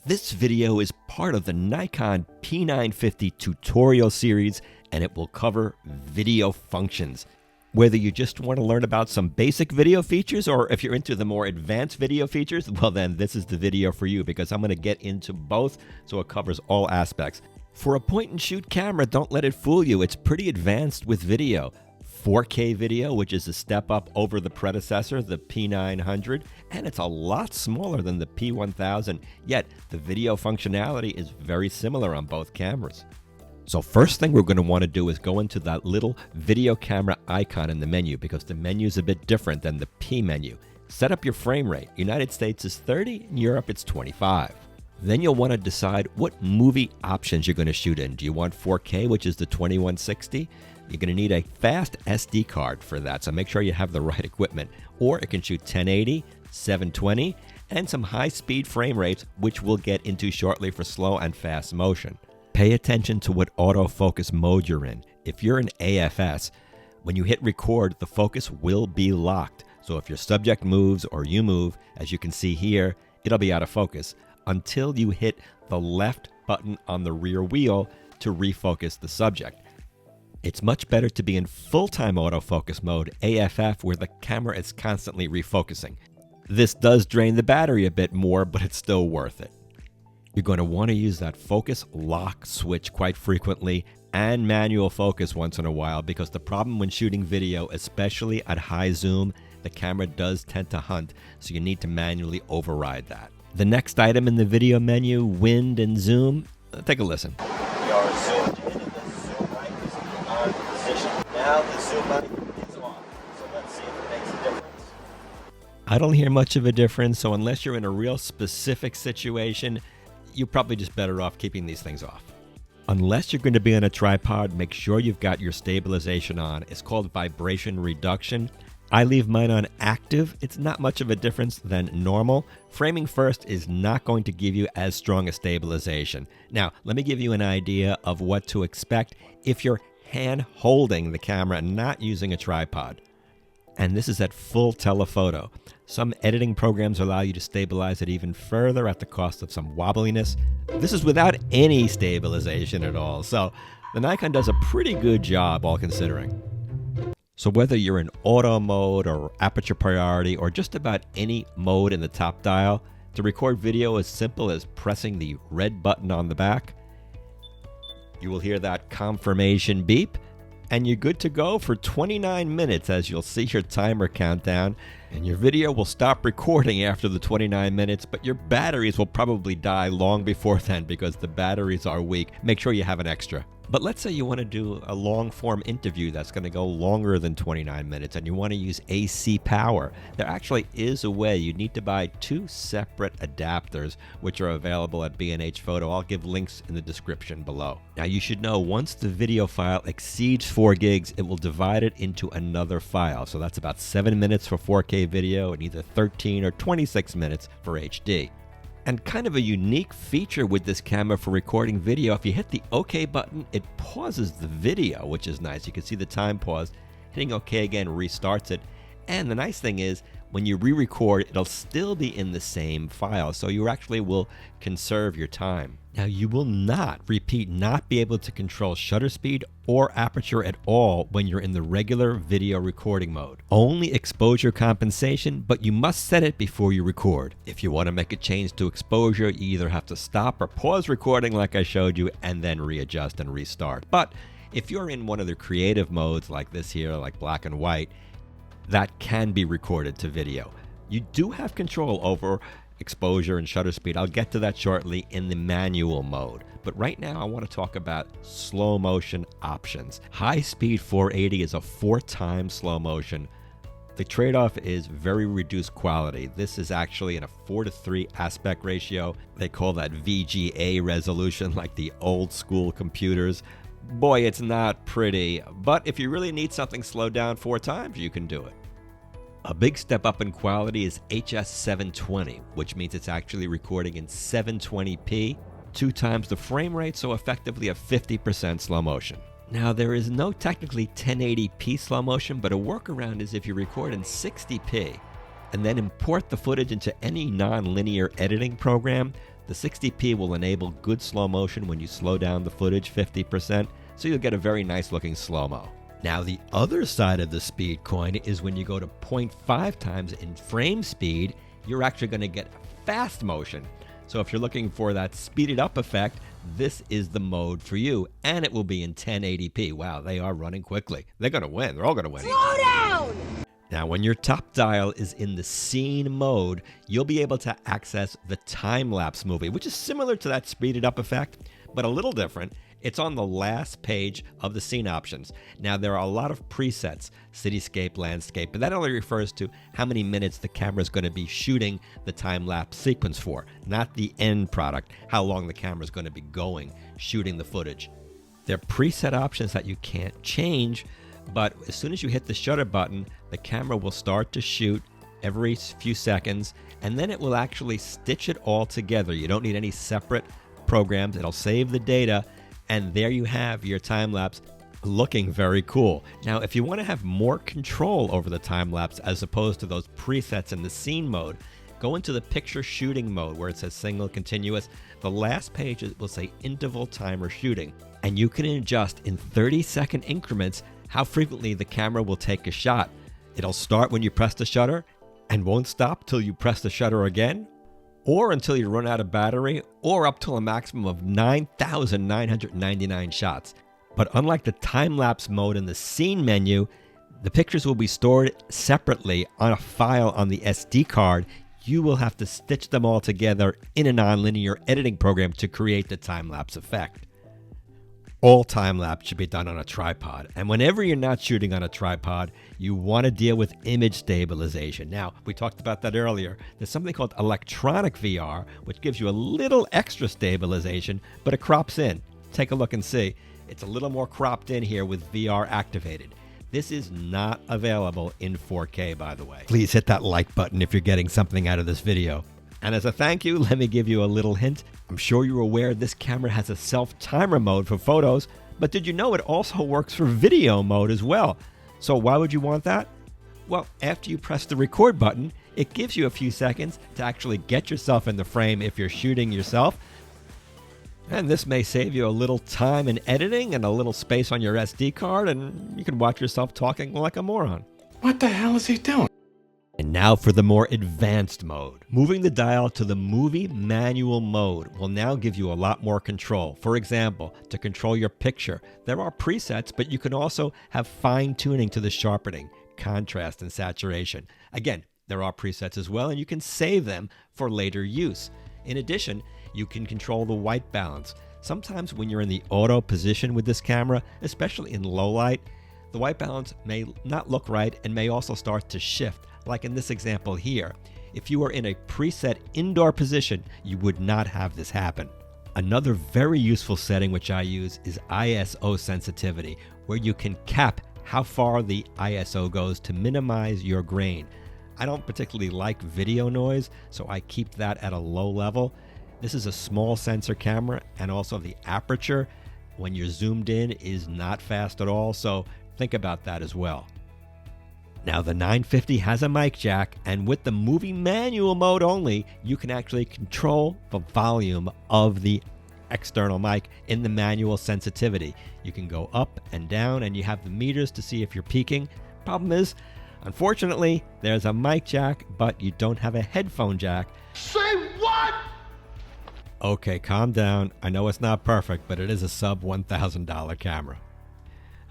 This video is part of the Nikon P950 tutorial series, and it will cover video functions. Whether you just want to learn about some basic video features, or if you're into the more advanced video features, well then this is the video for you, because I'm going to get into both, so it covers all aspects. For a point-and-shoot camera, don't let it fool you. It's pretty advanced with video. 4K video, which is a step up over the predecessor, the P900, and it's a lot smaller than the P1000, yet the video functionality is very similar on both cameras. So first thing we're going to want to do is go into that little video camera icon in the menu, because the menu is a bit different than the P menu. Set up your frame rate. United States is 30, in Europe it's 25. Then you'll want to decide what movie options you're going to shoot in. Do you want 4K, which is the 2160? You're going to need a fast SD card for that, so make sure you have the right equipment. Or it can shoot 1080, 720, and some high-speed frame rates, which we'll get into shortly for slow and fast motion. Pay attention to what autofocus mode you're in. If you're in AFS, when you hit record, the focus will be locked. So if your subject moves or you move, as you can see here, it'll be out of focus until you hit the left button on the rear wheel to refocus the subject. It's much better to be in full-time autofocus mode, AFF, where the camera is constantly refocusing. This does drain the battery a bit more, but it's still worth it. You're going to want to use that focus lock switch quite frequently and manual focus once in a while, because the problem when shooting video, especially at high zoom, the camera does tend to hunt, so you need to manually override that. The next item in the video menu, wind and zoom. Take a listen. We are zoomed into the zoom mic is on position. Now the zoom mic is on. So let's see if it makes a difference. I don't hear much of a difference, so unless you're in a real specific situation, you're probably just better off keeping these things off. Unless you're going to be on a tripod, make sure you've got your stabilization on. It's called vibration reduction. I leave mine on active. It's not much of a difference than normal. Framing first is not going to give you as strong a stabilization. Now, let me give you an idea of what to expect if you're hand holding the camera and not using a tripod. And this is at full telephoto. Some editing programs allow you to stabilize it even further at the cost of some wobbliness. This is without any stabilization at all. So the Nikon does a pretty good job, all considering. So whether you're in auto mode or aperture priority or just about any mode in the top dial, to record video as simple as pressing the red button on the back, you will hear that confirmation beep, and you're good to go for 29 minutes, as you'll see your timer countdown, and your video will stop recording after the 29 minutes, but your batteries will probably die long before then because the batteries are weak. Make sure you have an extra. But let's say you want to do a long-form interview that's going to go longer than 29 minutes and you want to use AC power. There actually is a way. You need to buy 2 separate adapters, which are available at B&H Photo. I'll give links in the description below. Now you should know, once the video file exceeds 4 gigs, it will divide it into another file. So that's about 7 minutes for 4K video and either 13 or 26 minutes for HD. And kind of a unique feature with this camera for recording video, if you hit the OK button, it pauses the video, which is nice. You can see the time pause. Hitting OK again restarts it. And the nice thing is, when you re-record, it'll still be in the same file, so you actually will conserve your time. Now, you will not be able to control shutter speed or aperture at all when you're in the regular video recording mode. Only exposure compensation, but you must set it before you record. If you want to make a change to exposure, you either have to stop or pause recording like I showed you, and then readjust and restart. But if you're in one of the creative modes like this here, like black and white, that can be recorded to video. You do have control over exposure and shutter speed. I'll get to that shortly in the manual mode. But right now I want to talk about slow motion options. High speed 480 is a 4x slow motion. The trade-off is very reduced quality. This is actually in a 4:3 aspect ratio. They call that VGA resolution, like the old school computers. Boy, it's not pretty, but if you really need something slowed down 4 times, you can do it. A big step up in quality is HS720, which means it's actually recording in 720p, 2 times the frame rate, so effectively a 50% slow motion. Now, there is no technically 1080p slow motion, but a workaround is if you record in 60p and then import the footage into any non-linear editing program, The 60p will enable good slow motion when you slow down the footage 50%, so you'll get a very nice looking slow-mo. Now the other side of the speed coin is when you go to 0.5 times in frame speed, you're actually going to get fast motion. So if you're looking for that speeded up effect, this is the mode for you, and it will be in 1080p. Wow, they are running quickly. They're going to win. They're all going to win. Slow down! Now, when your top dial is in the scene mode, you'll be able to access the time-lapse movie, which is similar to that speeded up effect, but a little different. It's on the last page of the scene options. Now, there are a lot of presets, cityscape, landscape, but that only refers to how many minutes the camera is going to be shooting the time-lapse sequence for, not the end product, how long the camera is going to be going, shooting the footage. There are preset options that you can't change, but as soon as you hit the shutter button, the camera will start to shoot every few seconds, and then it will actually stitch it all together. You don't need any separate programs. It'll save the data, and there you have your time-lapse looking very cool. Now, if you want to have more control over the time-lapse as opposed to those presets in the scene mode, go into the picture shooting mode where it says single continuous. The last page will say interval timer shooting, and you can adjust in 30-second increments how frequently the camera will take a shot. It'll start when you press the shutter and won't stop till you press the shutter again, or until you run out of battery, or up to a maximum of 9,999 shots. But unlike the time-lapse mode in the scene menu, the pictures will be stored separately on a file on the SD card. You will have to stitch them all together in a nonlinear editing program to create the time-lapse effect. All time-lapse should be done on a tripod, and whenever you're not shooting on a tripod, you want to deal with image stabilization. Now, we talked about that earlier. There's something called electronic VR, which gives you a little extra stabilization, but it crops in. Take a look and see. It's a little more cropped in here with VR activated. This is not available in 4K, by the way. Please hit that like button if you're getting something out of this video. And as a thank you, let me give you a little hint. I'm sure you're aware this camera has a self-timer mode for photos, but did you know it also works for video mode as well? So why would you want that? Well, after you press the record button, it gives you a few seconds to actually get yourself in the frame if you're shooting yourself. And this may save you a little time in editing and a little space on your SD card, and you can watch yourself talking like a moron. What the hell is he doing? And now for the more advanced mode. Moving the dial to the movie manual mode will now give you a lot more control. For example, to control your picture, there are presets, but you can also have fine tuning to the sharpening, contrast, and saturation. Again, there are presets as well, and you can save them for later use. In addition, you can control the white balance. Sometimes when you're in the auto position with this camera, especially in low light, the white balance may not look right and may also start to shift. Like in this example here, if you were in a preset indoor position, you would not have this happen. Another very useful setting which I use is ISO sensitivity, where you can cap how far the ISO goes to minimize your grain. I don't particularly like video noise, so I keep that at a low level. This is a small sensor camera, and also the aperture when you're zoomed in is not fast at all, so think about that as well. Now, the 950 has a mic jack, and with the movie manual mode only, you can actually control the volume of the external mic in the manual sensitivity. You can go up and down, and you have the meters to see if you're peaking. Problem is, unfortunately, there's a mic jack, but you don't have a headphone jack. Say what? Okay, calm down. I know it's not perfect, but it is a sub $1,000 camera.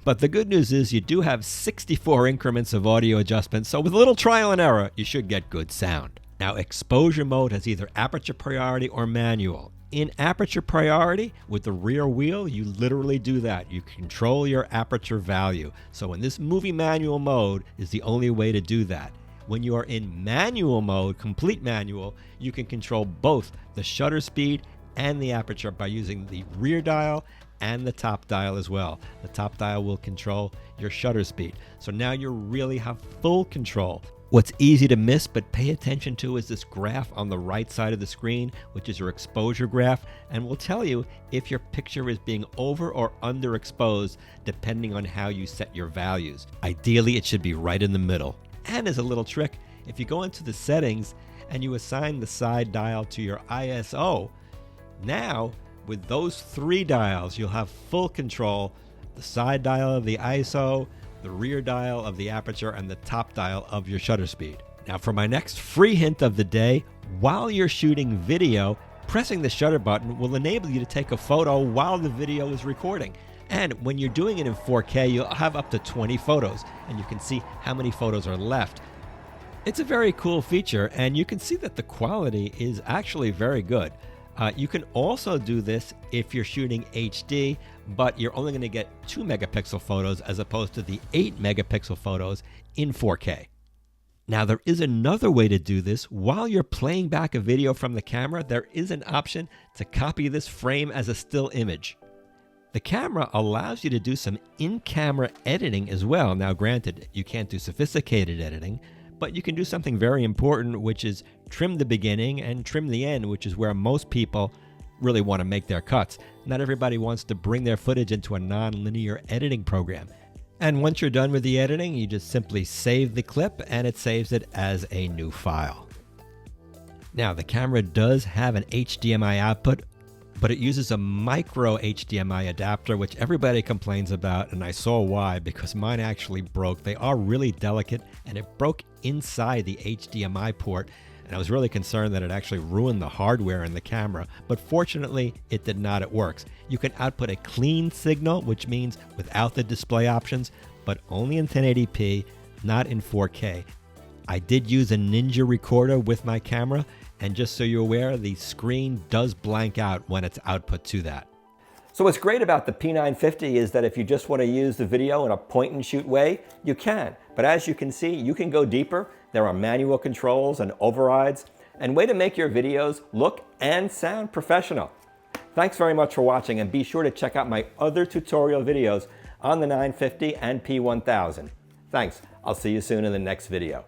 But the good news is you do have 64 increments of audio adjustment, so with a little trial and error, you should get good sound. Now, exposure mode has either aperture priority or manual. In aperture priority, with the rear wheel, you literally do that. You control your aperture value. So in this movie manual mode is the only way to do that. When you are in manual mode, complete manual, you can control both the shutter speed and the aperture by using the rear dial and the top dial as well. The top dial will control your shutter speed. So now you really have full control. What's easy to miss but pay attention to is this graph on the right side of the screen, which is your exposure graph, and will tell you if your picture is being over or underexposed depending on how you set your values. Ideally, it should be right in the middle. And as a little trick, if you go into the settings and you assign the side dial to your ISO, Now, with those 3 dials, you'll have full control: the side dial of the ISO, the rear dial of the aperture, and the top dial of your shutter speed. Now for my next free hint of the day, while you're shooting video, pressing the shutter button will enable you to take a photo while the video is recording. And when you're doing it in 4K, you'll have up to 20 photos, and you can see how many photos are left. It's a very cool feature, and you can see that the quality is actually very good. You can also do this if you're shooting HD, but you're only going to get 2 megapixel photos as opposed to the 8 megapixel photos in 4K. Now, there is another way to do this. While you're playing back a video from the camera, there is an option to copy this frame as a still image. The camera allows you to do some in-camera editing as well. Now, granted, you can't do sophisticated editing, but you can do something very important, which is trim the beginning and trim the end, which is where most people really want to make their cuts. Not everybody wants to bring their footage into a non-linear editing program. And once you're done with the editing, you just simply save the clip and it saves it as a new file. Now, the camera does have an HDMI output, but it uses a micro HDMI adapter, which everybody complains about, and I saw why, because mine actually broke. They are really delicate, and it broke inside the HDMI port, and I was really concerned that it actually ruined the hardware in the camera, but fortunately, it did not. It works. You can output a clean signal, which means without the display options, but only in 1080p, not in 4K. I did use a Ninja recorder with my camera, and just so you're aware, the screen does blank out when it's output to that. So what's great about the P950 is that if you just want to use the video in a point and shoot way, you can. But as you can see, you can go deeper. There are manual controls and overrides, and way to make your videos look and sound professional. Thanks very much for watching, and be sure to check out my other tutorial videos on the 950 and P1000. Thanks. I'll see you soon in the next video.